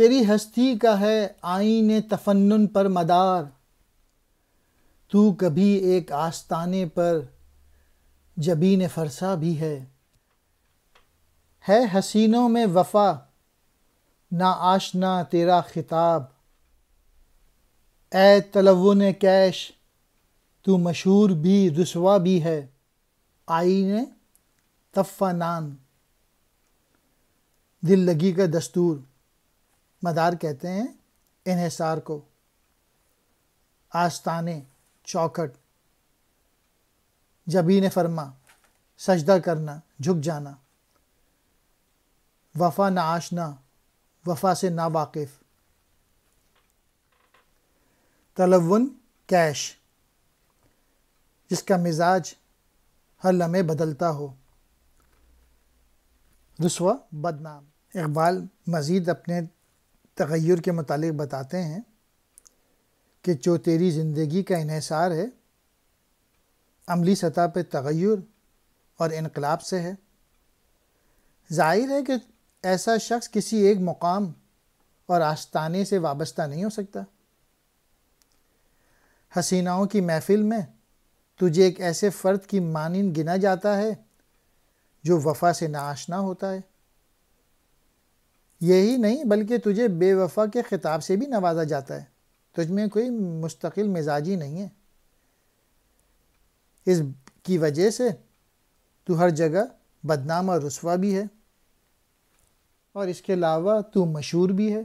تیری ہستی کا ہے آئین تفنن پر مدار، تو کبھی ایک آستانے پر جبین فرسا بھی ہے حسینوں میں وفا نا آشنا تیرا خطاب، اے تلون کیش تو مشہور بھی رسوا بھی ہے آئین تفنان، دل لگی کا دستور۔ مدار کہتے ہیں انحصار کو، آستانے چوکھٹ، جبین فرما سجدہ کرنا جھک جانا، وفا نا آشنا وفا سے نا واقف، تلون کیش جس کا مزاج ہر لمحے بدلتا ہو، رسوا بدنام۔ اقبال مزید اپنے تغیر کے متعلق بتاتے ہیں کہ جو تیری زندگی کا انحصار ہے عملی سطح پہ تغیر اور انقلاب سے ہے۔ ظاہر ہے کہ ایسا شخص کسی ایک مقام اور آستانے سے وابستہ نہیں ہو سکتا۔ حسیناؤں کی محفل میں تجھے ایک ایسے فرد کی مانند گنا جاتا ہے جو وفا سے ناآشنا ہوتا ہے۔ یہی نہیں بلکہ تجھے بے وفا کے خطاب سے بھی نوازا جاتا ہے۔ تجھ میں کوئی مستقل مزاجی نہیں ہے، اس کی وجہ سے تو ہر جگہ بدنام اور رسوا بھی ہے، اور اس کے علاوہ تو مشہور بھی ہے۔